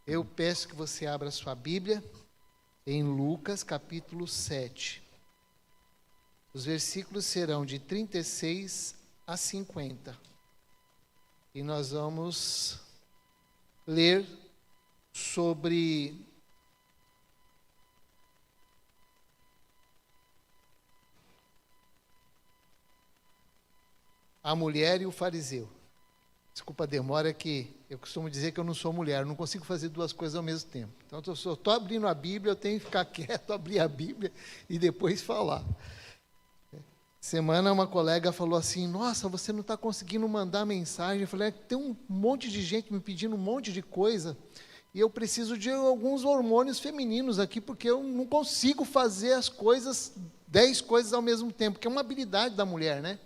Eu peço que você abra sua Bíblia em Lucas capítulo 7. Os versículos serão de 36 a 50. E nós vamos ler sobre a mulher e o fariseu. Desculpa a demora, que eu costumo dizer que eu não sou mulher, eu não consigo fazer duas coisas ao mesmo tempo. Então, eu só estou abrindo a Bíblia, eu tenho que ficar quieto, abrir a Bíblia e depois falar. Semana uma colega falou assim: nossa, você não está conseguindo mandar mensagem. Eu falei: tem um monte de gente me pedindo um monte de coisa e eu preciso de alguns hormônios femininos aqui, porque eu não consigo fazer as coisas, 10 coisas ao mesmo tempo, que é uma habilidade da mulher, né?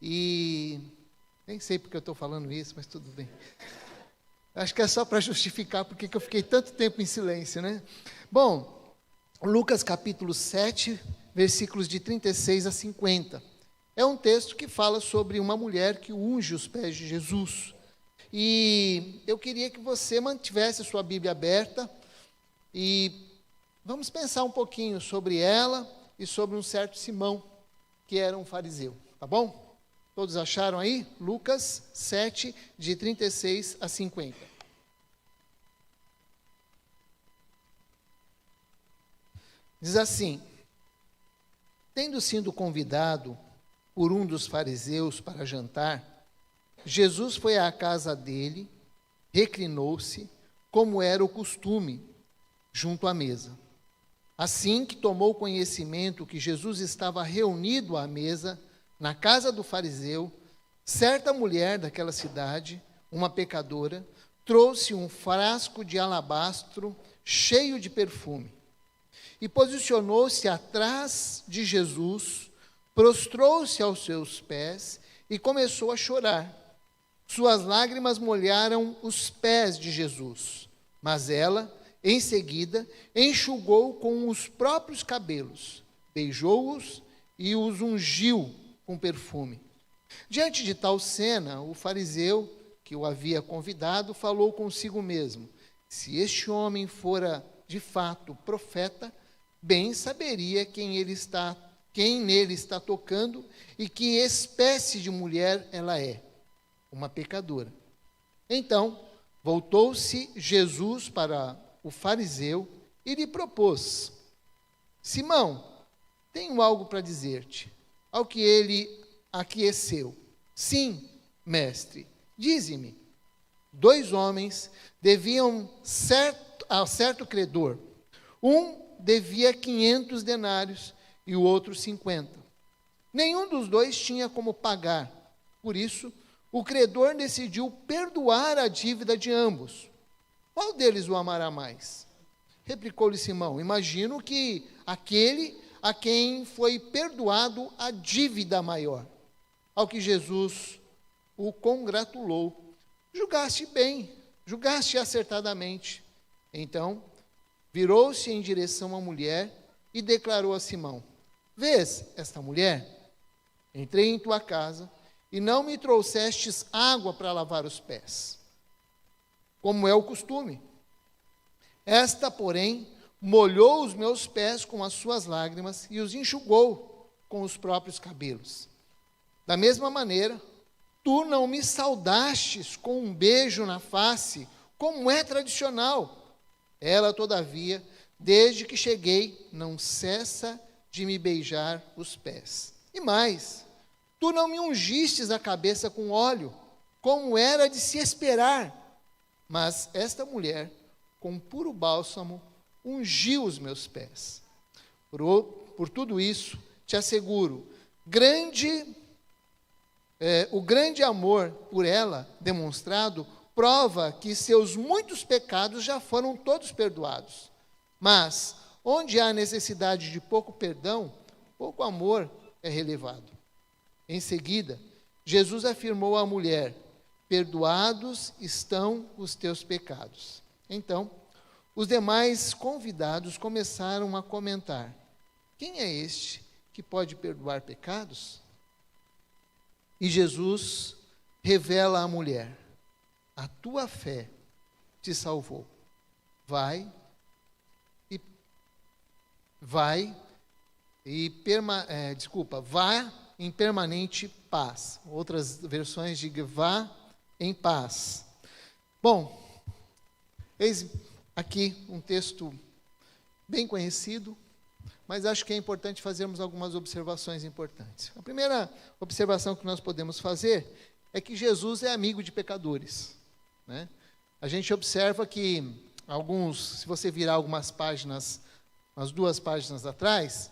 E nem sei porque eu estou falando isso, mas tudo bem. Acho que é só para justificar porque que eu fiquei tanto tempo em silêncio, né? Bom, Lucas capítulo 7, versículos de 36 a 50. É um texto que fala sobre uma mulher que unge os pés de Jesus. E eu queria que você mantivesse a sua Bíblia aberta e vamos pensar um pouquinho sobre ela e sobre um certo Simão, que era um fariseu, tá bom? Todos acharam aí? Lucas 7, de 36 a 50. Diz assim: tendo sido convidado por um dos fariseus para jantar, Jesus foi à casa dele, reclinou-se, como era o costume, junto à mesa. Assim que tomou conhecimento que Jesus estava reunido à mesa, na casa do fariseu, certa mulher daquela cidade, uma pecadora, trouxe um frasco de alabastro cheio de perfume e posicionou-se atrás de Jesus, prostrou-se aos seus pés e começou a chorar. Suas lágrimas molharam os pés de Jesus, mas ela, em seguida, enxugou com os próprios cabelos, beijou-os e os ungiu com perfume. Diante de tal cena, o fariseu que o havia convidado falou consigo mesmo: se este homem fora de fato profeta, bem saberia quem nele está tocando e que espécie de mulher ela é, uma pecadora. Então, voltou-se Jesus para o fariseu e lhe propôs: Simão, tenho algo para dizer-te. Ao que ele aqueceu: sim, mestre, dize-me. 2 homens deviam a certo credor. Um devia 500 denários e o outro 50. Nenhum dos dois tinha como pagar. Por isso, o credor decidiu perdoar a dívida de ambos. Qual deles o amará mais? Replicou-lhe Simão: imagino que aquele a quem foi perdoado a dívida maior. Ao que Jesus o congratulou: julgaste bem, julgaste acertadamente. Então, virou-se em direção à mulher e declarou a Simão: vês esta mulher? Entrei em tua casa e não me trouxestes água para lavar os pés, como é o costume. Esta, porém, molhou os meus pés com as suas lágrimas e os enxugou com os próprios cabelos. Da mesma maneira, tu não me saudastes com um beijo na face, como é tradicional. Ela, todavia, desde que cheguei, não cessa de me beijar os pés. E mais, tu não me ungistes a cabeça com óleo, como era de se esperar. Mas esta mulher, com puro bálsamo, ungiu os meus pés. Por tudo isso, te asseguro, o grande amor por ela demonstrado prova que seus muitos pecados já foram todos perdoados. Mas, onde há necessidade de pouco perdão, pouco amor é relevado. Em seguida, Jesus afirmou à mulher: perdoados estão os teus pecados. Então, os demais convidados começaram a comentar: quem é este que pode perdoar pecados? E Jesus revela à mulher: a tua fé te salvou. vai vá em permanente paz. Outras versões de vá em paz. Bom, eis aqui um texto bem conhecido, mas acho que é importante fazermos algumas observações importantes. A primeira observação que nós podemos fazer é que Jesus é amigo de pecadores, né? A gente observa que se você virar algumas páginas, umas 2 páginas atrás,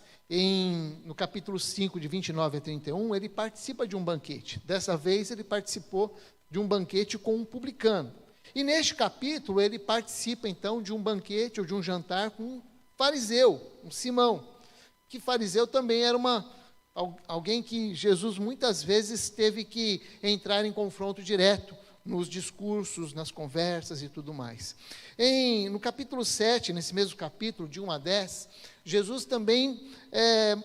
no capítulo 5, de 29 a 31, ele participa de um banquete. Dessa vez, ele participou de um banquete com um publicano. E neste capítulo, ele participa, então, de um banquete ou de um jantar com um fariseu, um Simão. Que fariseu também era alguém que Jesus muitas vezes teve que entrar em confronto direto nos discursos, nas conversas e tudo mais. No capítulo 7, nesse mesmo capítulo, de 1 a 10, Jesus também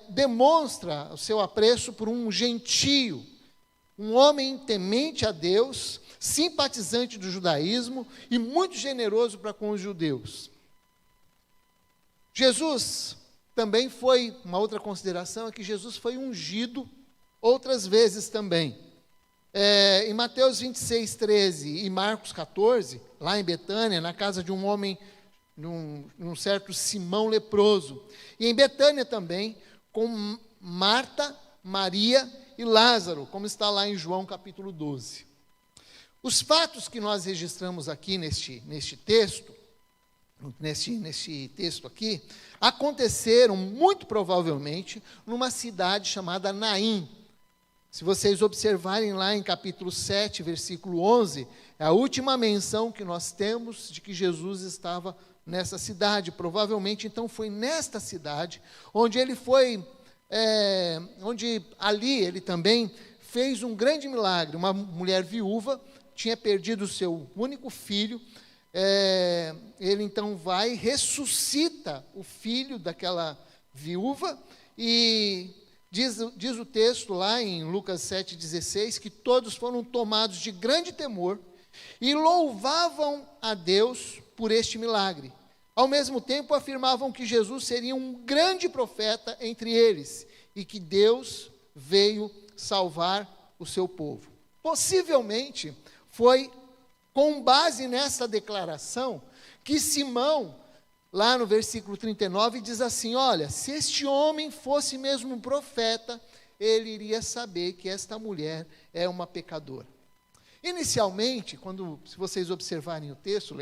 demonstra o seu apreço por um gentio, um homem temente a Deus, simpatizante do judaísmo e muito generoso para com os judeus. Jesus também uma outra consideração é que Jesus foi ungido outras vezes também. Em Mateus 26, 13 e Marcos 14, lá em Betânia, na casa de um homem, num certo Simão leproso. E em Betânia também, com Marta, Maria e Lázaro, como está lá em João capítulo 12. Os fatos que nós registramos aqui neste texto aqui, aconteceram muito provavelmente numa cidade chamada Naim. Se vocês observarem lá em capítulo 7, versículo 11, é a última menção que nós temos de que Jesus estava nessa cidade. Provavelmente, então, foi nesta cidade onde ele onde ali ele também fez um grande milagre. Uma mulher viúva tinha perdido o seu único filho. Ele então vai, ressuscita o filho daquela viúva e diz o texto lá em Lucas 7,16 que todos foram tomados de grande temor e louvavam a Deus por este milagre. Ao mesmo tempo afirmavam que Jesus seria um grande profeta entre eles e que Deus veio salvar o seu povo. Possivelmente foi com base nessa declaração que Simão, lá no versículo 39, diz assim: olha, se este homem fosse mesmo um profeta, ele iria saber que esta mulher é uma pecadora. Inicialmente, se vocês observarem o texto,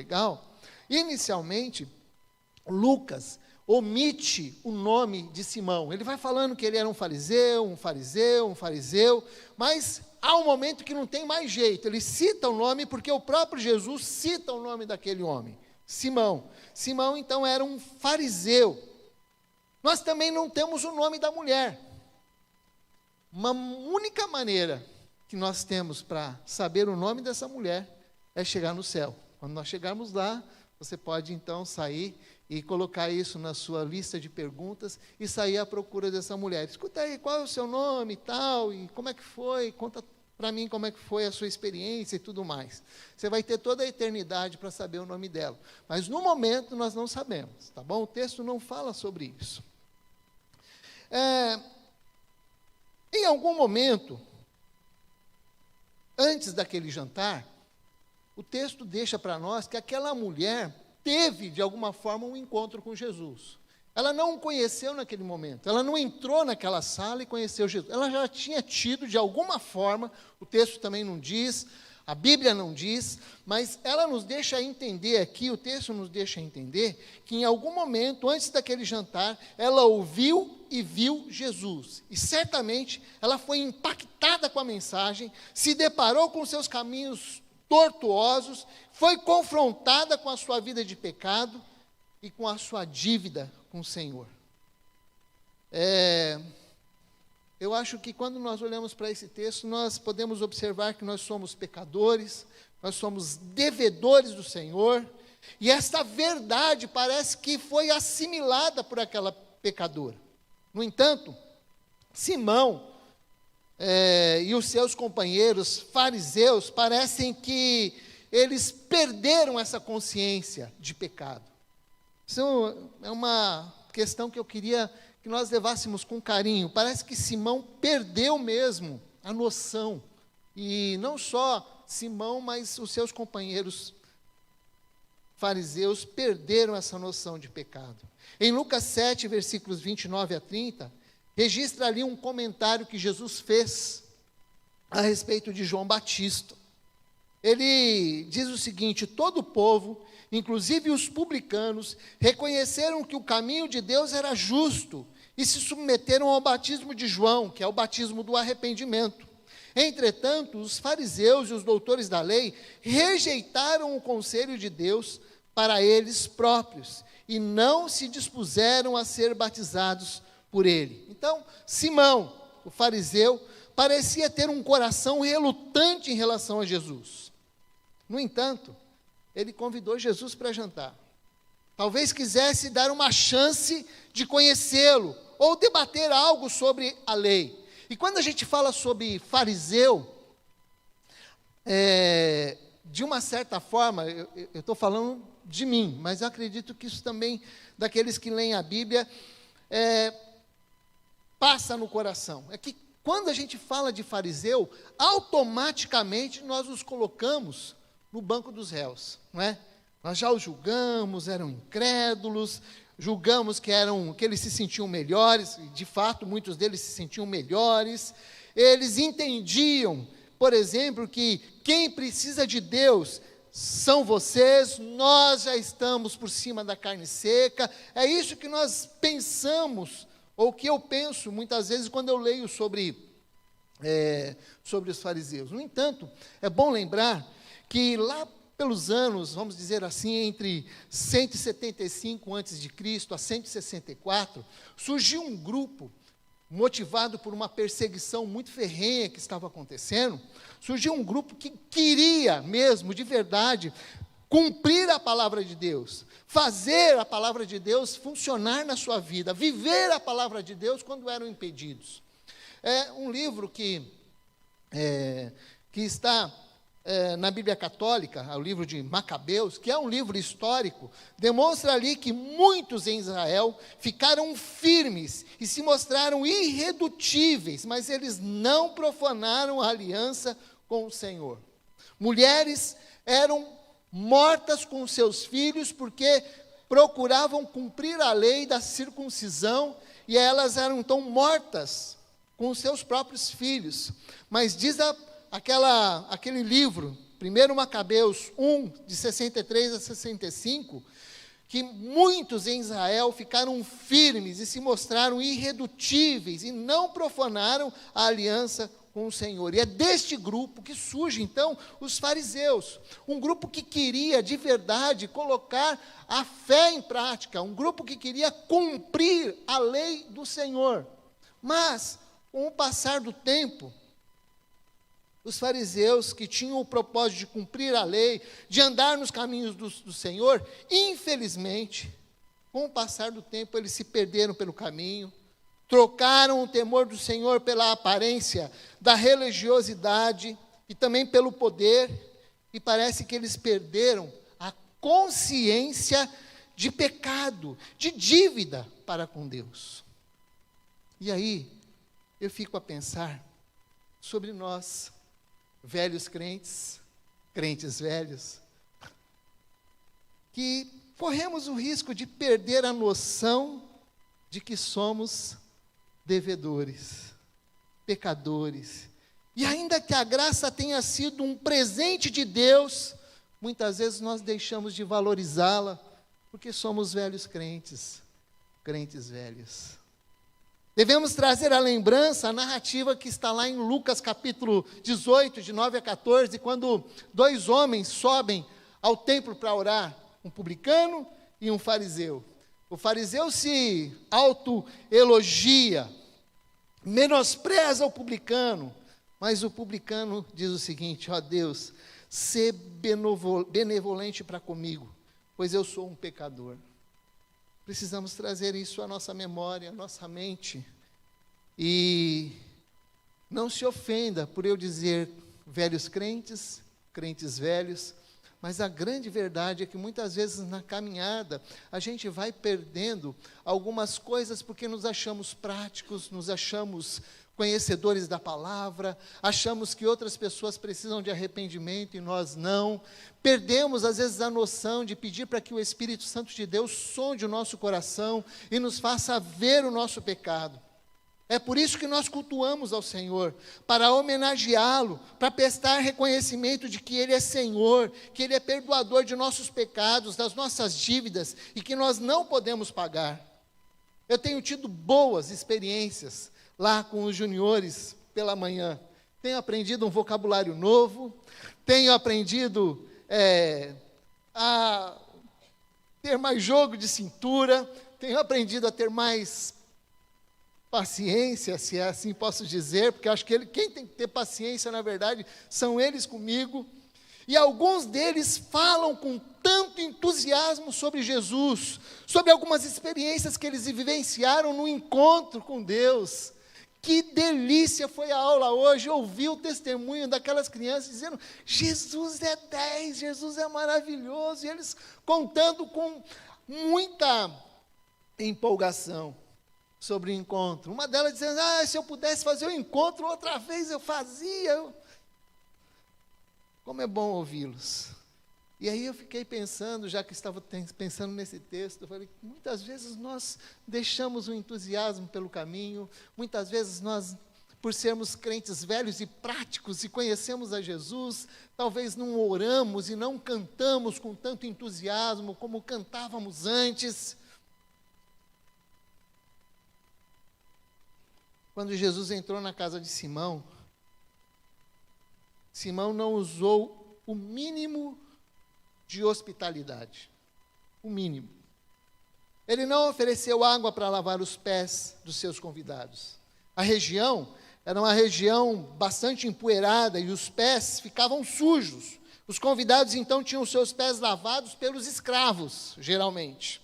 inicialmente, Lucas omite o nome de Simão. Ele vai falando que ele era um fariseu, mas há um momento que não tem mais jeito. Ele cita o nome porque o próprio Jesus cita o nome daquele homem, Simão. Simão, então, era um fariseu. Nós também não temos o nome da mulher. Uma única maneira que nós temos para saber o nome dessa mulher é chegar no céu. Quando nós chegarmos lá, você pode, então, sair e colocar isso na sua lista de perguntas e sair à procura dessa mulher. Escuta aí, qual é o seu nome e tal, e como é que foi, conta para mim como é que foi a sua experiência e tudo mais. Você vai ter toda a eternidade para saber o nome dela. Mas no momento nós não sabemos, tá bom? O texto não fala sobre isso. Em algum momento, antes daquele jantar, o texto deixa para nós que aquela mulher teve, de alguma forma, um encontro com Jesus. Ela não o conheceu naquele momento, ela não entrou naquela sala e conheceu Jesus. Ela já tinha tido, de alguma forma, o texto também não diz, a Bíblia não diz, mas ela nos deixa entender aqui, o texto nos deixa entender, que em algum momento, antes daquele jantar, ela ouviu e viu Jesus. E certamente ela foi impactada com a mensagem, se deparou com seus caminhos tortuosos, foi confrontada com a sua vida de pecado e com a sua dívida com o Senhor. Eu acho que quando nós olhamos para esse texto, nós podemos observar que nós somos pecadores, nós somos devedores do Senhor, e esta verdade parece que foi assimilada por aquela pecadora. No entanto, Simão e os seus companheiros fariseus parecem que eles perderam essa consciência de pecado. Isso é uma questão que eu queria que nós levássemos com carinho. Parece que Simão perdeu mesmo a noção. E não só Simão, mas os seus companheiros fariseus perderam essa noção de pecado. Em Lucas 7, versículos 29 a 30, registra ali um comentário que Jesus fez a respeito de João Batista. Ele diz o seguinte: todo o povo, inclusive os publicanos, reconheceram que o caminho de Deus era justo e se submeteram ao batismo de João, que é o batismo do arrependimento. Entretanto, os fariseus e os doutores da lei rejeitaram o conselho de Deus para eles próprios e não se dispuseram a ser batizados por ele. Então, Simão, o fariseu, parecia ter um coração relutante em relação a Jesus. No entanto, ele convidou Jesus para jantar. Talvez quisesse dar uma chance de conhecê-lo ou debater algo sobre a lei. E quando a gente fala sobre fariseu, de uma certa forma, eu estou falando de mim, mas eu acredito que isso também, daqueles que leem a Bíblia, passa no coração. É que quando a gente fala de fariseu, automaticamente nós os colocamos no banco dos réus, não é? Nós já os julgamos, eram incrédulos, julgamos que eles se sentiam melhores, e de fato muitos deles se sentiam melhores. Eles entendiam, por exemplo, que quem precisa de Deus são vocês, nós já estamos por cima da carne seca. É isso que nós pensamos, ou que eu penso muitas vezes quando eu leio sobre os fariseus. No entanto, é bom lembrar que lá pelos anos, vamos dizer assim, entre 175 a.C. a 164, surgiu um grupo, motivado por uma perseguição muito ferrenha que estava acontecendo, surgiu um grupo que queria mesmo, de verdade, cumprir a palavra de Deus, fazer a palavra de Deus funcionar na sua vida, viver a palavra de Deus quando eram impedidos. É um livro que está na Bíblia Católica, o livro de Macabeus, que é um livro histórico, demonstra ali que muitos em Israel ficaram firmes e se mostraram irredutíveis, mas eles não profanaram a aliança com o Senhor. Mulheres eram mortas com seus filhos porque procuravam cumprir a lei da circuncisão e elas eram então mortas com seus próprios filhos. Mas diz aquele livro, 1 Macabeus 1, de 63 a 65, que muitos em Israel ficaram firmes e se mostraram irredutíveis e não profanaram a aliança com o Senhor. E é deste grupo que surge, então, os fariseus. Um grupo que queria, de verdade, colocar a fé em prática. Um grupo que queria cumprir a lei do Senhor. Mas, com o passar do tempo, os fariseus, que tinham o propósito de cumprir a lei, de andar nos caminhos do Senhor, infelizmente, com o passar do tempo, eles se perderam pelo caminho, trocaram o temor do Senhor pela aparência da religiosidade e também pelo poder, e parece que eles perderam a consciência de pecado, de dívida para com Deus. E aí, eu fico a pensar sobre nós, velhos crentes, crentes velhos, que corremos o risco de perder a noção de que somos devedores, pecadores. E ainda que a graça tenha sido um presente de Deus, muitas vezes nós deixamos de valorizá-la, porque somos velhos crentes, crentes velhos. Devemos trazer à lembrança a narrativa que está lá em Lucas capítulo 18, de 9 a 14, quando dois homens sobem ao templo para orar, um publicano e um fariseu. O fariseu se autoelogia, menospreza o publicano, mas o publicano diz o seguinte: ó Deus, sê benevolente para comigo, pois eu sou um pecador. Precisamos trazer isso à nossa memória, à nossa mente. E não se ofenda por eu dizer velhos crentes, crentes velhos, Mas a grande verdade é que muitas vezes na caminhada a gente vai perdendo algumas coisas porque nos achamos práticos, nos achamos conhecedores da palavra, achamos que outras pessoas precisam de arrependimento e nós não. Perdemos às vezes a noção de pedir para que o Espírito Santo de Deus sonde o nosso coração e nos faça ver o nosso pecado. É por isso que nós cultuamos ao Senhor, para homenageá-lo, para prestar reconhecimento de que Ele é Senhor, que Ele é perdoador de nossos pecados, das nossas dívidas, e que nós não podemos pagar. Eu tenho tido boas experiências lá com os juniores pela manhã. Tenho aprendido um vocabulário novo, tenho aprendido a ter mais jogo de cintura, tenho aprendido a ter mais paciência, se assim posso dizer, porque acho que quem tem que ter paciência, na verdade, são eles comigo. E alguns deles falam com tanto entusiasmo sobre Jesus, sobre algumas experiências que eles vivenciaram no encontro com Deus. Que delícia foi a aula hoje, ouvir o testemunho daquelas crianças dizendo, Jesus é 10, Jesus é maravilhoso, e eles contando com muita empolgação sobre o encontro. Uma delas dizendo, se eu pudesse fazer o encontro outra vez, eu fazia. Como é bom ouvi-los. E aí eu fiquei pensando, já que estava pensando nesse texto, eu falei, muitas vezes nós deixamos o entusiasmo pelo caminho, muitas vezes nós, por sermos crentes velhos e práticos e conhecemos a Jesus, talvez não oramos e não cantamos com tanto entusiasmo como cantávamos antes. Quando Jesus entrou na casa de Simão, Simão não usou o mínimo de hospitalidade. O mínimo. Ele não ofereceu água para lavar os pés dos seus convidados. A região era uma região bastante empoeirada e os pés ficavam sujos. Os convidados, então, tinham os seus pés lavados pelos escravos, geralmente.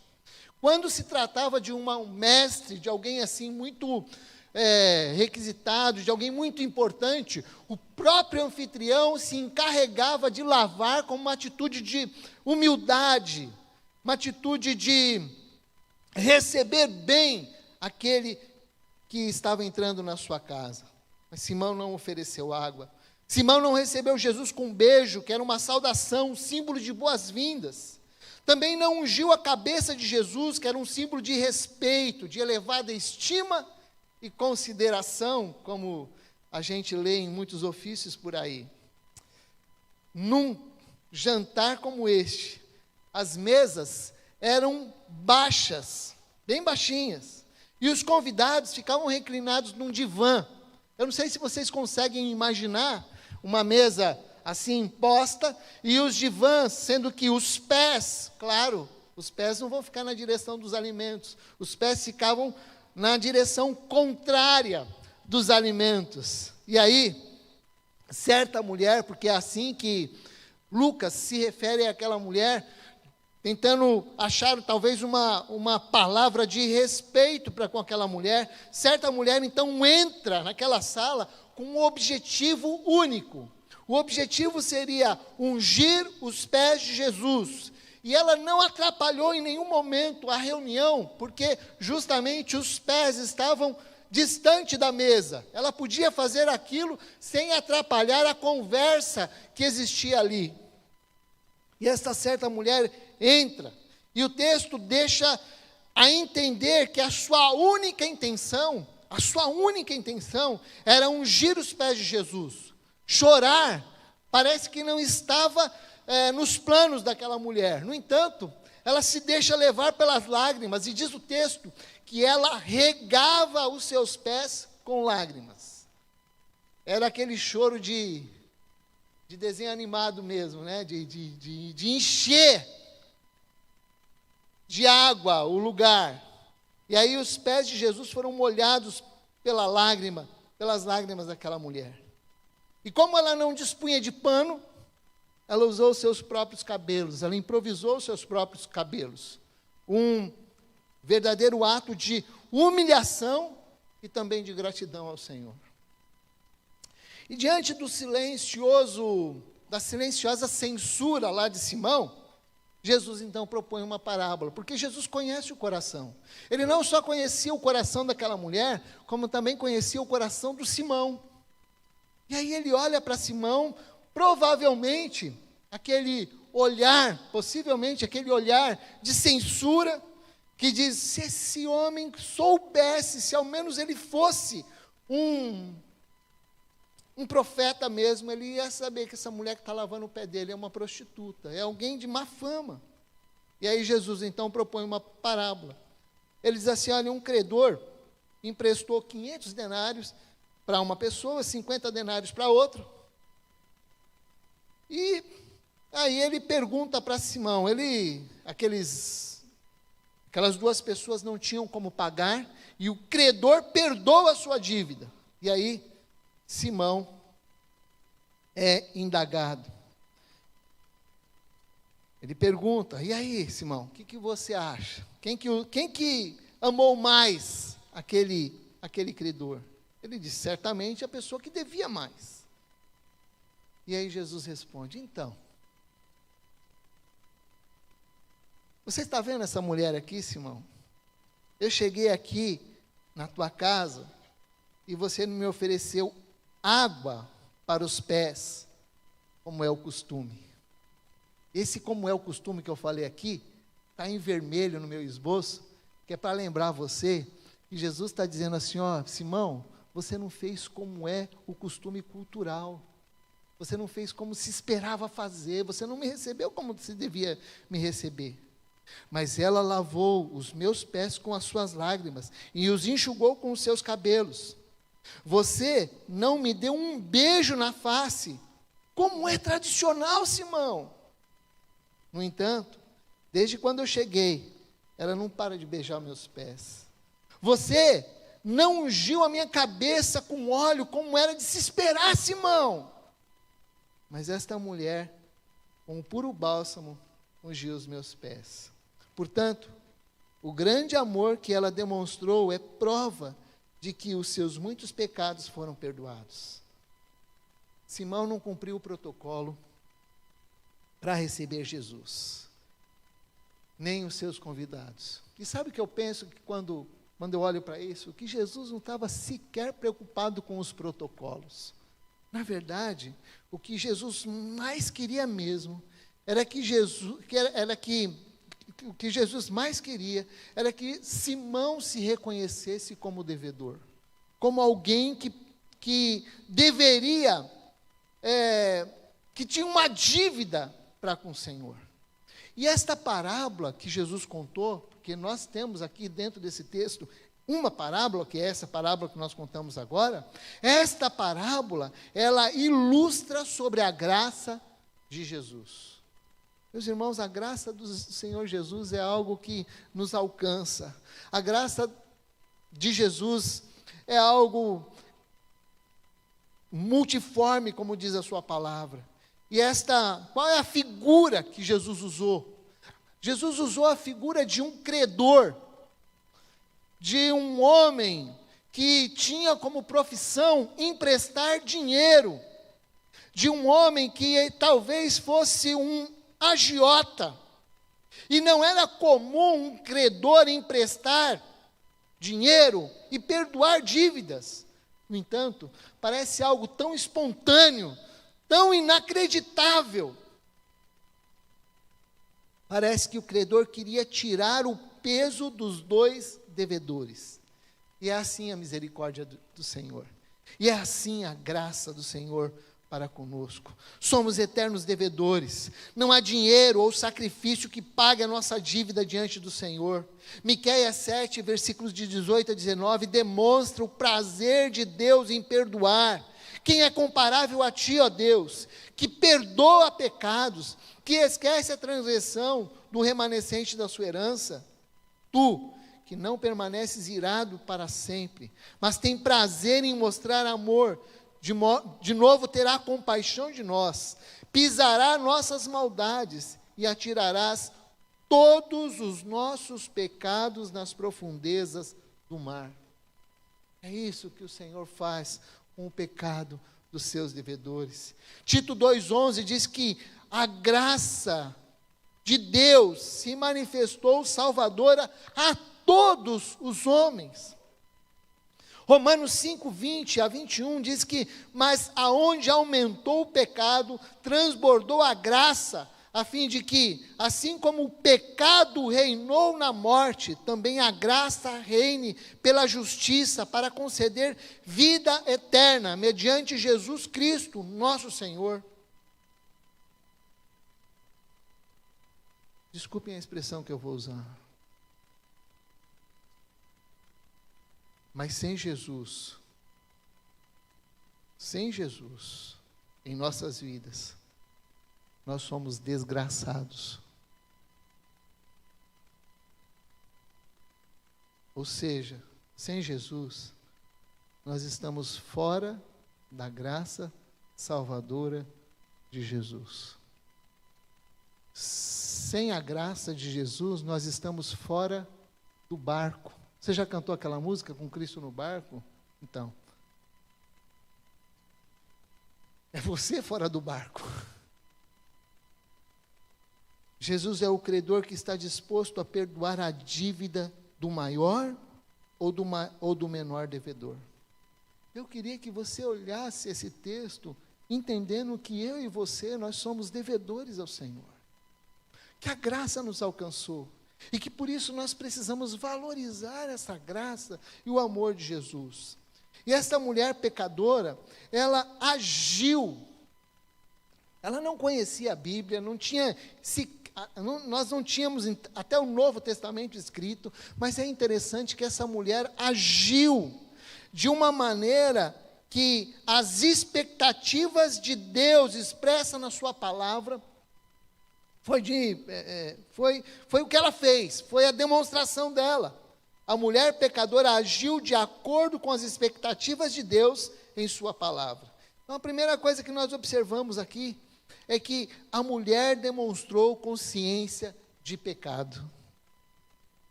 Quando se tratava de um mestre, de alguém assim muito requisitado, de alguém muito importante, o próprio anfitrião se encarregava de lavar com uma atitude de humildade, uma atitude de receber bem aquele que estava entrando na sua casa. Mas Simão não ofereceu água. Simão não recebeu Jesus com um beijo, que era uma saudação, um símbolo de boas-vindas. Também não ungiu a cabeça de Jesus, que era um símbolo de respeito, de elevada estima e consideração, como a gente lê em muitos ofícios por aí. Num jantar como este, as mesas eram baixas, bem baixinhas, e os convidados ficavam reclinados num divã. Eu não sei se vocês conseguem imaginar uma mesa assim posta, e os divãs, sendo que os pés, claro, os pés não vão ficar na direção dos alimentos, os pés ficavam na direção contrária dos alimentos. E aí, certa mulher, porque é assim que Lucas se refere àquela mulher, tentando achar talvez uma palavra de respeito para com aquela mulher, certa mulher então entra naquela sala com um objetivo único. O objetivo seria ungir os pés de Jesus. E ela não atrapalhou em nenhum momento a reunião, porque justamente os pés estavam distante da mesa. Ela podia fazer aquilo sem atrapalhar a conversa que existia ali. E esta certa mulher entra, e o texto deixa a entender que a sua única intenção era ungir os pés de Jesus. Chorar parece que não estava nos planos daquela mulher. No entanto, ela se deixa levar pelas lágrimas, e diz o texto que ela regava os seus pés com lágrimas. Era aquele choro de desenho animado mesmo, né? de encher de água o lugar. E aí os pés de Jesus foram molhados pelas lágrimas daquela mulher. E como ela não dispunha de pano, ela usou os seus próprios cabelos, ela improvisou os seus próprios cabelos. Um verdadeiro ato de humilhação e também de gratidão ao Senhor. E diante do silencioso da silenciosa censura lá de Simão, Jesus então propõe uma parábola, porque Jesus conhece o coração. Ele não só conhecia o coração daquela mulher, como também conhecia o coração do Simão. E aí ele olha para Simão, provavelmente aquele olhar, possivelmente aquele olhar de censura, que diz: se esse homem soubesse, se ao menos ele fosse um profeta mesmo, ele ia saber que essa mulher que está lavando o pé dele é uma prostituta, é alguém de má fama. E aí Jesus então propõe uma parábola. Ele diz assim: olha, um credor emprestou 500 denários para uma pessoa, 50 denários para outra. E aí ele pergunta para Simão, aquelas duas pessoas não tinham como pagar, e o credor perdoa a sua dívida. E aí Simão é indagado. Ele pergunta: e aí, Simão, o que você acha? Quem que amou mais aquele credor? Ele diz: certamente a pessoa que devia mais. E aí Jesus responde: então, você está vendo essa mulher aqui, Simão? Eu cheguei aqui na tua casa e você não me ofereceu água para os pés, como é o costume. Esse como é o costume que eu falei aqui, está em vermelho no meu esboço, que é para lembrar você que Jesus está dizendo assim: ó, Simão, você não fez como é o costume cultural, você não fez como se esperava fazer, você não me recebeu como se devia me receber. Mas ela lavou os meus pés com as suas lágrimas e os enxugou com os seus cabelos. Você não me deu um beijo na face, como é tradicional, Simão. No entanto, desde quando eu cheguei, ela não para de beijar meus pés. Você não ungiu a minha cabeça com óleo, como era de se esperar, Simão. Mas esta mulher, com o puro bálsamo, ungiu os meus pés. Portanto, o grande amor que ela demonstrou é prova de que os seus muitos pecados foram perdoados. Simão não cumpriu o protocolo para receber Jesus, nem os seus convidados. E sabe o que eu penso que quando eu olho para isso? Que Jesus não estava sequer preocupado com os protocolos. Na verdade, o que Jesus mais queria mesmo o que Jesus mais queria era que Simão se reconhecesse como devedor, como alguém que deveria, que tinha uma dívida para com o Senhor. E esta parábola que Jesus contou, porque nós temos aqui dentro desse texto uma parábola, que é essa parábola que nós contamos agora, esta parábola, ela ilustra sobre a graça de Jesus. Meus irmãos, a graça do Senhor Jesus é algo que nos alcança. A graça de Jesus é algo multiforme, como diz a sua palavra. E qual é a figura que Jesus usou? Jesus usou a figura de um credor, de um homem que tinha como profissão emprestar dinheiro, de um homem que talvez fosse um agiota, e não era comum um credor emprestar dinheiro e perdoar dívidas. No entanto, parece algo tão espontâneo, tão inacreditável. Parece que o credor queria tirar o peso dos dois devedores. E é assim a misericórdia do Senhor. E é assim a graça do Senhor para conosco. Somos eternos devedores. Não há dinheiro ou sacrifício que pague a nossa dívida diante do Senhor. Miqueias 7, versículos de 18 a 19, demonstra o prazer de Deus em perdoar. Quem é comparável a ti, ó Deus, que perdoa pecados, que esquece a transgressão do remanescente da sua herança? Tu, que não permaneces irado para sempre, mas tem prazer em mostrar amor, de novo terá compaixão de nós, pisará nossas maldades e atirarás todos os nossos pecados nas profundezas do mar. É isso que o Senhor faz com o pecado dos seus devedores. Tito 2,11 diz que a graça de Deus se manifestou salvadora a todos os homens. Romanos 5:20-21 diz que, mas aonde aumentou o pecado, transbordou a graça, a fim de que, assim como o pecado reinou na morte, também a graça reine pela justiça para conceder vida eterna, mediante Jesus Cristo, nosso Senhor. Desculpem a expressão que eu vou usar. Mas sem Jesus em nossas vidas, nós somos desgraçados. Ou seja, sem Jesus, nós estamos fora da graça salvadora de Jesus. Sem a graça de Jesus, nós estamos fora do barco. Você já cantou aquela música, Com Cristo no Barco? Então, é você fora do barco. Jesus é o credor que está disposto a perdoar a dívida do maior ou do menor devedor. Eu queria que você olhasse esse texto, entendendo que eu e você, nós somos devedores ao Senhor. Que a graça nos alcançou. E que por isso nós precisamos valorizar essa graça e o amor de Jesus. E essa mulher pecadora, ela agiu. Ela não conhecia a Bíblia, nós não tínhamos até o Novo Testamento escrito, mas é interessante que essa mulher agiu de uma maneira que as expectativas de Deus expressas na sua palavra, foi o que ela fez, foi a demonstração dela. A mulher pecadora agiu de acordo com as expectativas de Deus em sua palavra. Então, a primeira coisa que nós observamos aqui é que a mulher demonstrou consciência de pecado.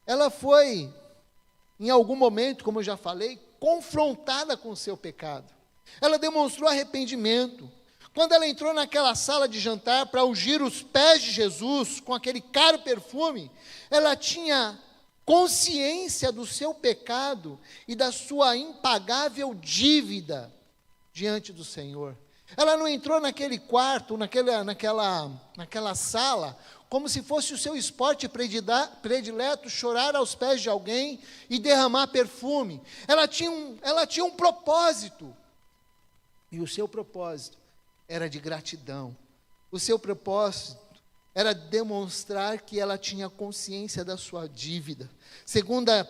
Ela foi, em algum momento, como eu já falei, confrontada com o seu pecado. Ela demonstrou arrependimento. Quando ela entrou naquela sala de jantar para ungir os pés de Jesus com aquele caro perfume, ela tinha consciência do seu pecado e da sua impagável dívida diante do Senhor. Ela não entrou naquele quarto, naquela sala, como se fosse o seu esporte predileto, chorar aos pés de alguém e derramar perfume. Ela tinha um propósito, e o seu propósito era de gratidão. O seu propósito era demonstrar que ela tinha consciência da sua dívida. 2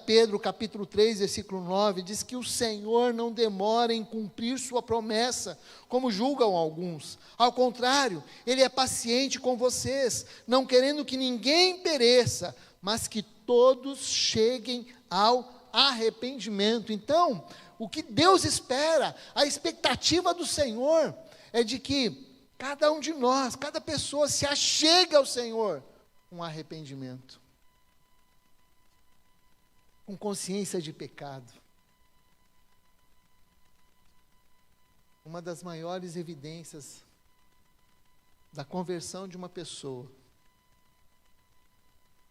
Pedro, capítulo 3, versículo 9, diz que o Senhor não demora em cumprir sua promessa, como julgam alguns. Ao contrário, Ele é paciente com vocês, não querendo que ninguém pereça, mas que todos cheguem ao arrependimento. Então, o que Deus espera, a expectativa do Senhor, é de que cada um de nós, cada pessoa se achegue ao Senhor com arrependimento, com consciência de pecado. Uma das maiores evidências da conversão de uma pessoa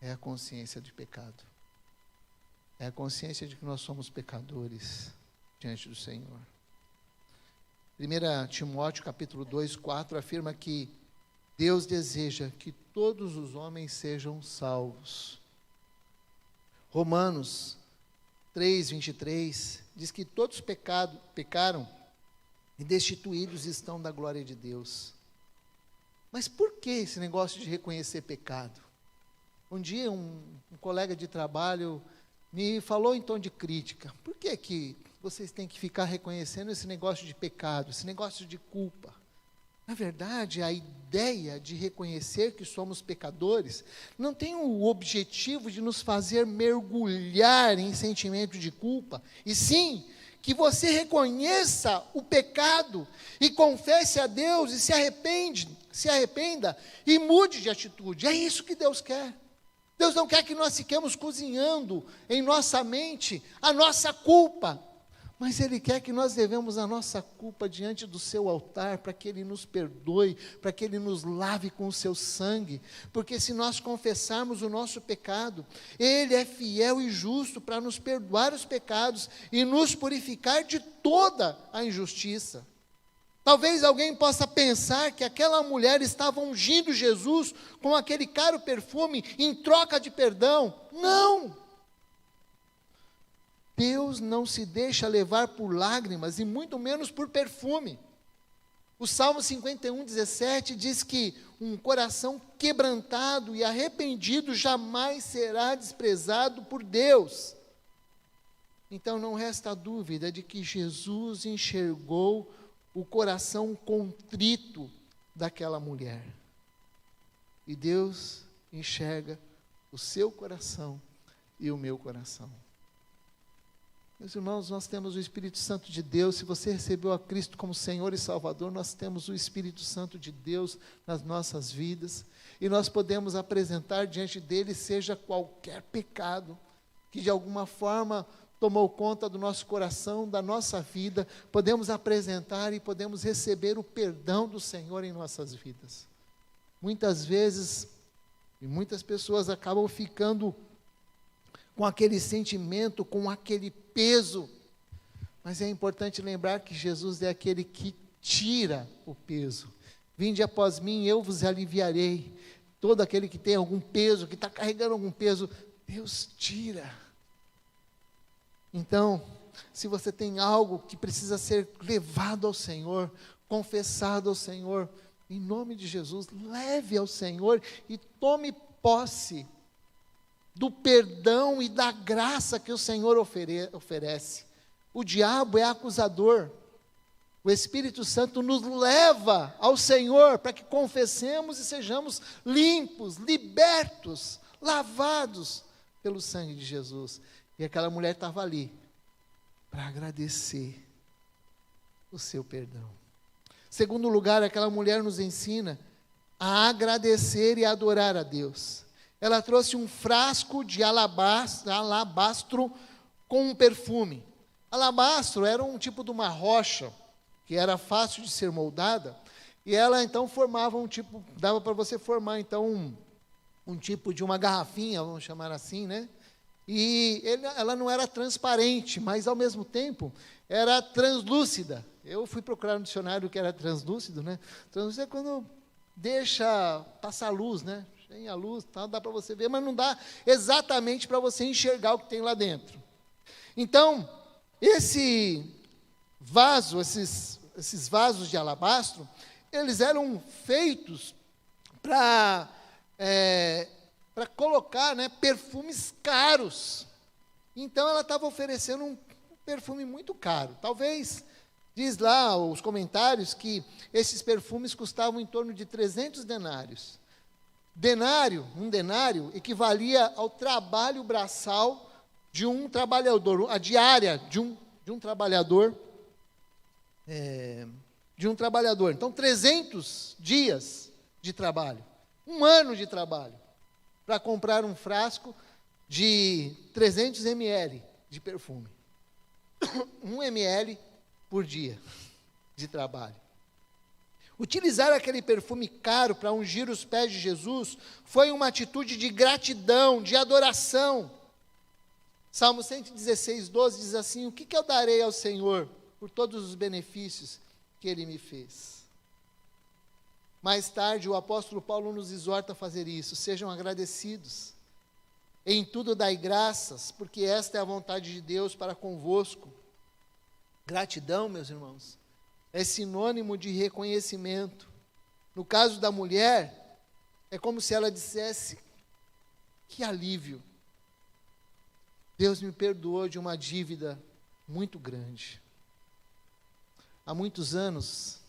é a consciência de pecado. É a consciência de que nós somos pecadores diante do Senhor. 1 Timóteo capítulo 2, 4 afirma que Deus deseja que todos os homens sejam salvos. Romanos 3, 23 diz que todos pecaram e destituídos estão da glória de Deus. Mas por que esse negócio de reconhecer pecado? Um dia um colega de trabalho me falou em tom de crítica: por que vocês têm que ficar reconhecendo esse negócio de pecado, esse negócio de culpa? Na verdade, a ideia de reconhecer que somos pecadores não tem o objetivo de nos fazer mergulhar em sentimento de culpa, e sim que você reconheça o pecado e confesse a Deus e se arrependa e mude de atitude. É isso que Deus quer. Deus não quer que nós fiquemos cozinhando em nossa mente a nossa culpa, Mas Ele quer que nós levemos a nossa culpa diante do seu altar, para que Ele nos perdoe, para que Ele nos lave com o seu sangue, porque se nós confessarmos o nosso pecado, Ele é fiel e justo para nos perdoar os pecados e nos purificar de toda a injustiça. Talvez alguém possa pensar que aquela mulher estava ungindo Jesus com aquele caro perfume em troca de perdão. Não! Deus não se deixa levar por lágrimas e muito menos por perfume. O Salmo 51:17 diz que um coração quebrantado e arrependido jamais será desprezado por Deus. Então não resta dúvida de que Jesus enxergou o coração contrito daquela mulher. E Deus enxerga o seu coração e o meu coração. Meus irmãos, nós temos o Espírito Santo de Deus. Se você recebeu a Cristo como Senhor e Salvador, nós temos o Espírito Santo de Deus nas nossas vidas. E nós podemos apresentar diante dele, seja qualquer pecado, que de alguma forma tomou conta do nosso coração, da nossa vida, podemos apresentar e podemos receber o perdão do Senhor em nossas vidas. Muitas vezes, e muitas pessoas acabam ficando com aquele sentimento, com aquele peso, mas é importante lembrar que Jesus é aquele que tira o peso. Vinde após mim, eu vos aliviarei. Todo aquele que tem algum peso, que está carregando algum peso, Deus tira. Então, se você tem algo que precisa ser levado ao Senhor, confessado ao Senhor, em nome de Jesus, leve ao Senhor e tome posse do perdão e da graça que o Senhor oferece. O diabo é acusador. O Espírito Santo nos leva ao Senhor para que confessemos e sejamos limpos, libertos, lavados pelo sangue de Jesus. E aquela mulher estava ali para agradecer o seu perdão. Segundo lugar, aquela mulher nos ensina a agradecer e adorar a Deus. Ela trouxe um frasco de alabastro com um perfume. Alabastro era um tipo de uma rocha, que era fácil de ser moldada, e ela então formava um tipo, dava para você formar então um tipo de uma garrafinha, vamos chamar assim, né? E ela não era transparente, mas ao mesmo tempo era translúcida. Eu fui procurar no dicionário o que era translúcido, né? Translúcido é quando deixa passar luz, né? Tem a luz, tal, dá para você ver, mas não dá exatamente para você enxergar o que tem lá dentro. Então, esse vaso, esses vasos de alabastro, eles eram feitos para colocar, né, perfumes caros. Então, ela estava oferecendo um perfume muito caro. Talvez, diz lá os comentários, que esses perfumes custavam em torno de 300 denários. Um denário equivalia ao trabalho braçal de um trabalhador, a diária de um trabalhador. Então, 300 dias de trabalho, um ano de trabalho, para comprar um frasco de 300 ml de perfume. 1 ml por dia de trabalho. Utilizar aquele perfume caro para ungir os pés de Jesus foi uma atitude de gratidão, de adoração. Salmo 116:12 diz assim: o que eu darei ao Senhor por todos os benefícios que Ele me fez? Mais tarde, o apóstolo Paulo nos exorta a fazer isso. Sejam agradecidos. Em tudo dai graças, porque esta é a vontade de Deus para convosco. Gratidão, meus irmãos, é sinônimo de reconhecimento. No caso da mulher, é como se ela dissesse: que alívio, Deus me perdoou de uma dívida muito grande. Há muitos anos,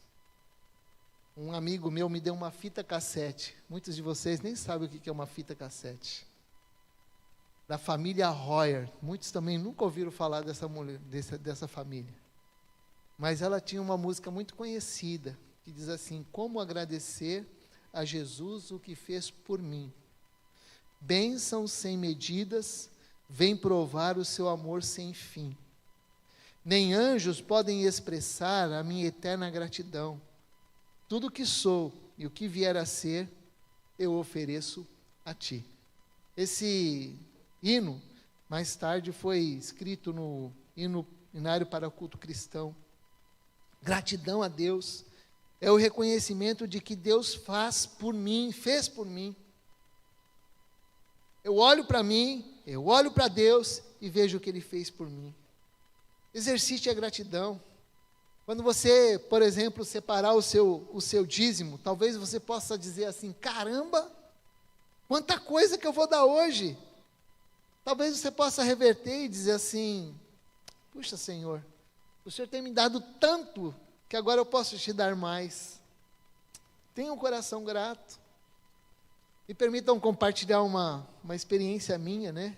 um amigo meu me deu uma fita cassete. Muitos de vocês nem sabem o que é uma fita cassete. Da família Royer. Muitos também nunca ouviram falar dessa mulher, dessa família. Mas ela tinha uma música muito conhecida, que diz assim: como agradecer a Jesus o que fez por mim. Bênçãos sem medidas, vem provar o seu amor sem fim. nem anjos podem expressar a minha eterna gratidão. Tudo o que sou e o que vier a ser, eu ofereço a ti. Esse hino, mais tarde, foi escrito no hinário para o culto cristão. Gratidão a Deus é o reconhecimento de que Deus fez por mim. Eu olho para mim, eu olho para Deus e vejo o que Ele fez por mim. Exercite a gratidão. Quando você, por exemplo, separar o seu dízimo, talvez você possa dizer assim: caramba, quanta coisa que eu vou dar hoje. Talvez você possa reverter e dizer assim: puxa, Senhor, o Senhor tem me dado tanto que agora eu posso te dar mais. Tenha um coração grato. Me permitam compartilhar uma experiência minha, né?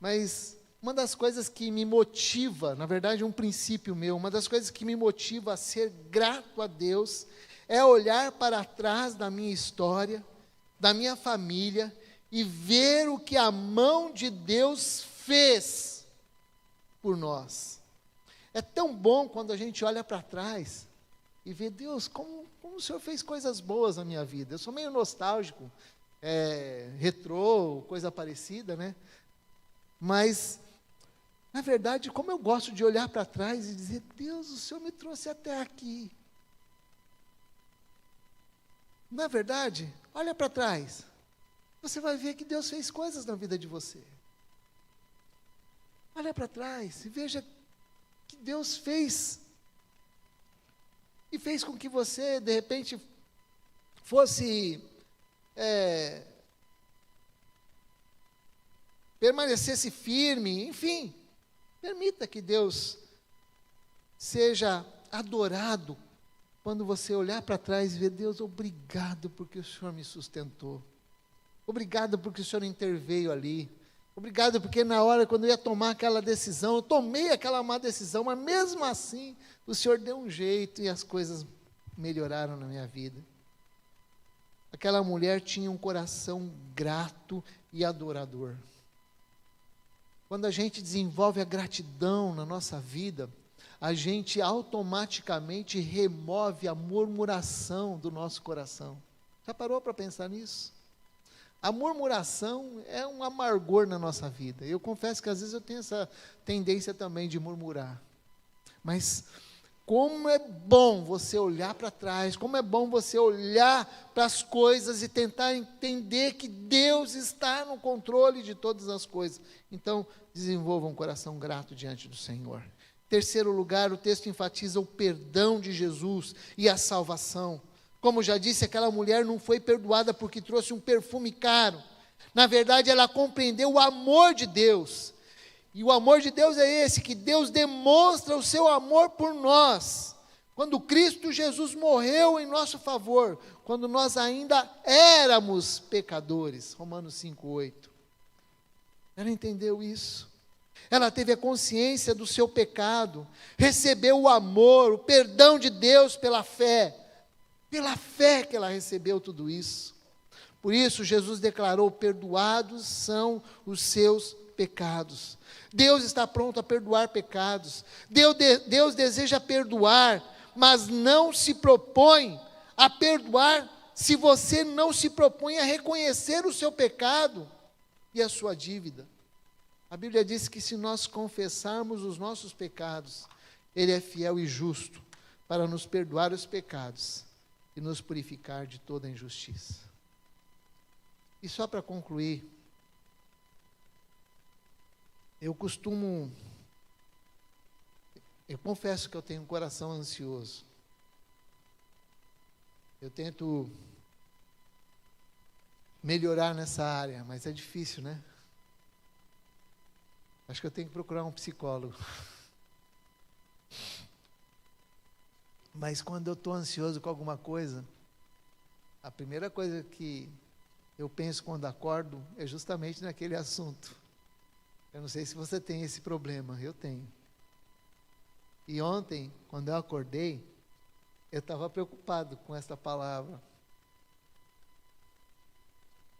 Mas uma das coisas que me motiva, na verdade um princípio meu, uma das coisas que me motiva a ser grato a Deus, é olhar para trás da minha história, da minha família, e ver o que a mão de Deus fez por nós. É tão bom quando a gente olha para trás e vê: Deus, como o Senhor fez coisas boas na minha vida. Eu sou meio nostálgico, retrô, coisa parecida, né? Mas, na verdade, como eu gosto de olhar para trás e dizer: Deus, o Senhor me trouxe até aqui. Na verdade, olha para trás, você vai ver que Deus fez coisas na vida de você. Olha para trás e veja que Deus fez, e fez com que você, de repente, fosse, permanecesse firme, enfim. Permita que Deus seja adorado quando você olhar para trás e ver: Deus, obrigado porque o Senhor me sustentou. Obrigado porque o Senhor interveio ali. Obrigado porque na hora, quando eu ia tomar aquela decisão, eu tomei aquela má decisão, mas mesmo assim, o Senhor deu um jeito e as coisas melhoraram na minha vida. Aquela mulher tinha um coração grato e adorador. Quando a gente desenvolve a gratidão na nossa vida, a gente automaticamente remove a murmuração do nosso coração. Já parou para pensar nisso? A murmuração é um amargor na nossa vida. Eu confesso que às vezes eu tenho essa tendência também de murmurar. Mas como é bom você olhar para trás, como é bom você olhar para as coisas e tentar entender que Deus está no controle de todas as coisas. Então, desenvolva um coração grato diante do Senhor. Terceiro lugar, o texto enfatiza o perdão de Jesus e a salvação. Como já disse, aquela mulher não foi perdoada porque trouxe um perfume caro. Na verdade, ela compreendeu o amor de Deus. E o amor de Deus é esse, que Deus demonstra o seu amor por nós. Quando Cristo Jesus morreu em nosso favor, quando nós ainda éramos pecadores. Romanos 5:8. Ela entendeu isso. Ela teve a consciência do seu pecado, recebeu o amor, o perdão de Deus pela fé. Pela fé que ela recebeu tudo isso. Por isso, Jesus declarou: perdoados são os seus pecados. Deus está pronto a perdoar pecados. Deus deseja perdoar, mas não se propõe a perdoar se você não se propõe a reconhecer o seu pecado e a sua dívida. A Bíblia diz que se nós confessarmos os nossos pecados, Ele é fiel e justo para nos perdoar os pecados e nos purificar de toda a injustiça. E só para concluir, eu confesso que eu tenho um coração ansioso. Eu tento melhorar nessa área, mas é difícil, né? Acho que eu tenho que procurar um psicólogo. Mas quando eu estou ansioso com alguma coisa, a primeira coisa que eu penso quando acordo é justamente naquele assunto. Eu não sei se você tem esse problema, eu tenho. E ontem, quando eu acordei, eu estava preocupado com essa palavra.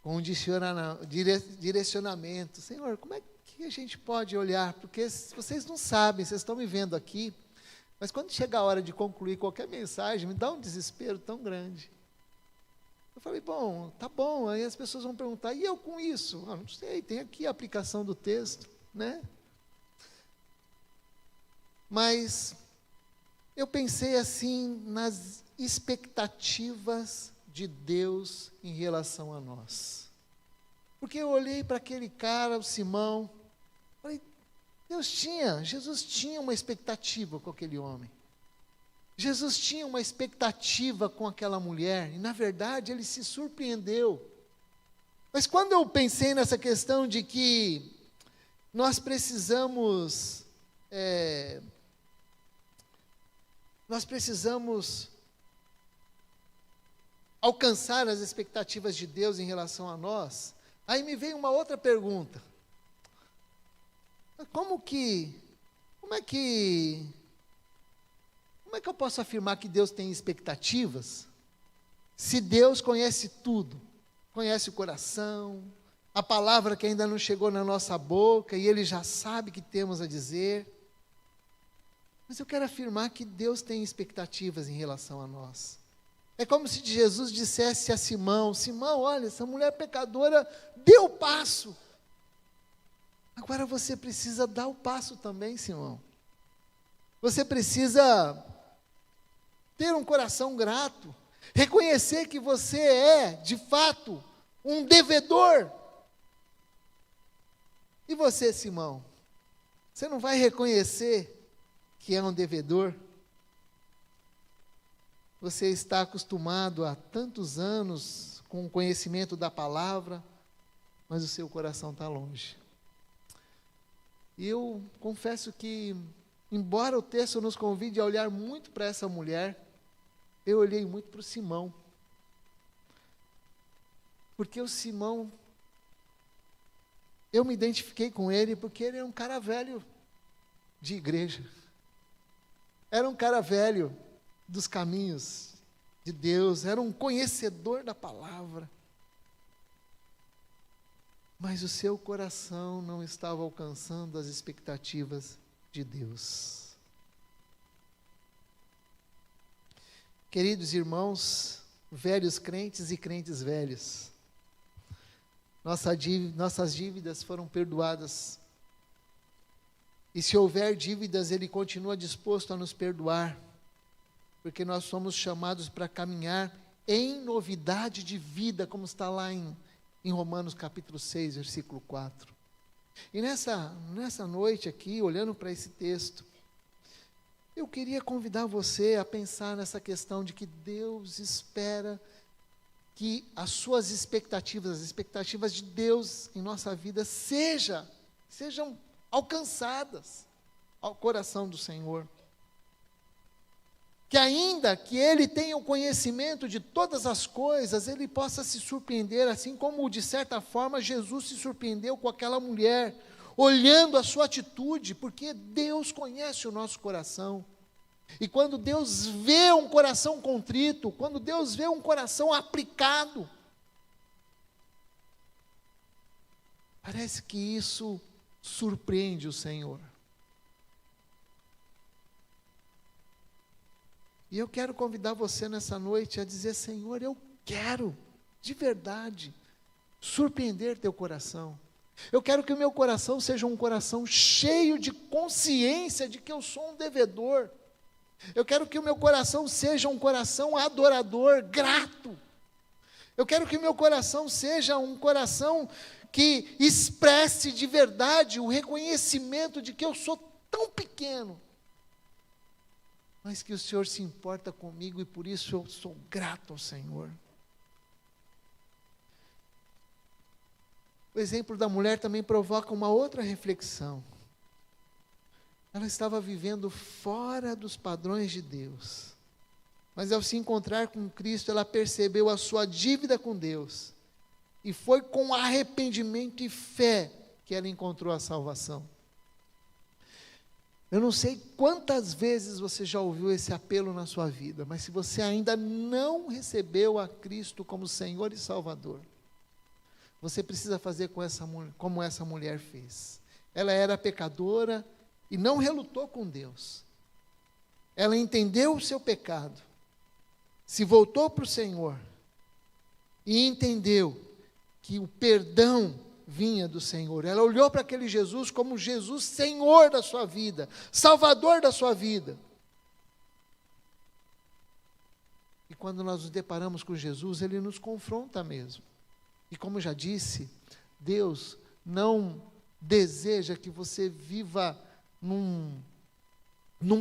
com um direcionamento. Senhor, como é que a gente pode olhar? Porque vocês não sabem, vocês estão me vendo aqui, mas quando chega a hora de concluir qualquer mensagem, me dá um desespero tão grande. Eu falei, bom, tá bom, aí as pessoas vão perguntar, e eu com isso? Não sei, tem aqui a aplicação do texto, né? Mas eu pensei assim nas expectativas de Deus em relação a nós. Porque eu olhei para aquele cara, o Simão, falei, Jesus tinha uma expectativa com aquele homem. Jesus tinha uma expectativa com aquela mulher, e na verdade ele se surpreendeu. Mas quando eu pensei nessa questão de que nós precisamos alcançar as expectativas de Deus em relação a nós, aí me veio uma outra pergunta. Como é que eu posso afirmar que Deus tem expectativas, se Deus conhece tudo? Conhece o coração, a palavra que ainda não chegou na nossa boca, e Ele já sabe o que temos a dizer. Mas eu quero afirmar que Deus tem expectativas em relação a nós. É como se Jesus dissesse a Simão, Simão, olha, essa mulher pecadora deu o passo. Agora você precisa dar o passo também, Simão. Você precisa ter um coração grato, reconhecer que você é, de fato, um devedor. E você, Simão, você não vai reconhecer que é um devedor? Você está acostumado há tantos anos com o conhecimento da palavra, mas o seu coração está longe. E eu confesso que, embora o texto nos convide a olhar muito para essa mulher, eu olhei muito para o Simão. Porque o Simão, eu me identifiquei com ele porque ele era um cara velho de igreja. Era um cara velho dos caminhos de Deus, era um conhecedor da palavra. Mas o seu coração não estava alcançando as expectativas de Deus. Queridos irmãos, velhos crentes e crentes velhos, nossas dívidas foram perdoadas. E se houver dívidas, Ele continua disposto a nos perdoar, porque nós somos chamados para caminhar em novidade de vida, como está lá em Romanos capítulo 6, versículo 4. E nessa noite aqui, olhando para esse texto, eu queria convidar você a pensar nessa questão de que Deus espera que as suas expectativas, as expectativas de Deus em nossa vida sejam alcançadas ao coração do Senhor. Que ainda que Ele tenha o conhecimento de todas as coisas, Ele possa se surpreender, assim como de certa forma Jesus se surpreendeu com aquela mulher, olhando a sua atitude, porque Deus conhece o nosso coração. E quando Deus vê um coração contrito, quando Deus vê um coração aplicado, parece que isso surpreende o Senhor. E eu quero convidar você nessa noite a dizer, Senhor, eu quero, de verdade, surpreender teu coração. Eu quero que o meu coração seja um coração cheio de consciência de que eu sou um devedor. Eu quero que o meu coração seja um coração adorador, grato. Eu quero que o meu coração seja um coração que expresse de verdade o reconhecimento de que eu sou tão pequeno, mas que o Senhor se importa comigo e por isso eu sou grato ao Senhor. O exemplo da mulher também provoca uma outra reflexão. Ela estava vivendo fora dos padrões de Deus, mas ao se encontrar com Cristo, ela percebeu a sua dívida com Deus, e foi com arrependimento e fé que ela encontrou a salvação. Eu não sei quantas vezes você já ouviu esse apelo na sua vida, mas se você ainda não recebeu a Cristo como Senhor e Salvador, você precisa fazer como essa mulher fez. Ela era pecadora e não relutou com Deus. Ela entendeu o seu pecado, se voltou para o Senhor e entendeu que o perdão vinha do Senhor. Ela olhou para aquele Jesus como Jesus, Senhor da sua vida, Salvador da sua vida. E quando nós nos deparamos com Jesus, Ele nos confronta mesmo. E como já disse, Deus não deseja que você viva num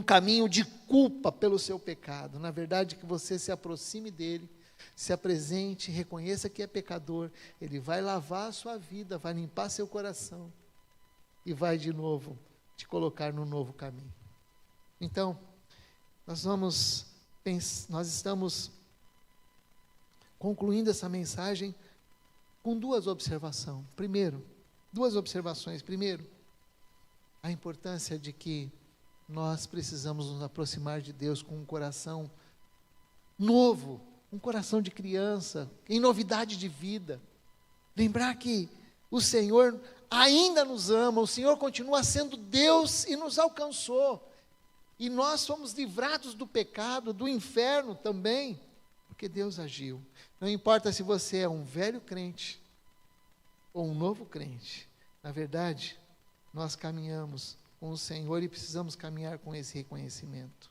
caminho de culpa pelo seu pecado. Na verdade, que você se aproxime dEle, se apresente, reconheça que é pecador. Ele vai lavar a sua vida, vai limpar seu coração e vai de novo te colocar no novo caminho. Então, nós estamos concluindo essa mensagem com duas observações. Primeiro, a importância de que nós precisamos nos aproximar de Deus com um coração novo, um coração de criança, em novidade de vida. Lembrar que o Senhor ainda nos ama, o Senhor continua sendo Deus e nos alcançou. E nós somos livrados do pecado, do inferno também, porque Deus agiu. Não importa se você é um velho crente ou um novo crente, na verdade, nós caminhamos com o Senhor e precisamos caminhar com esse reconhecimento.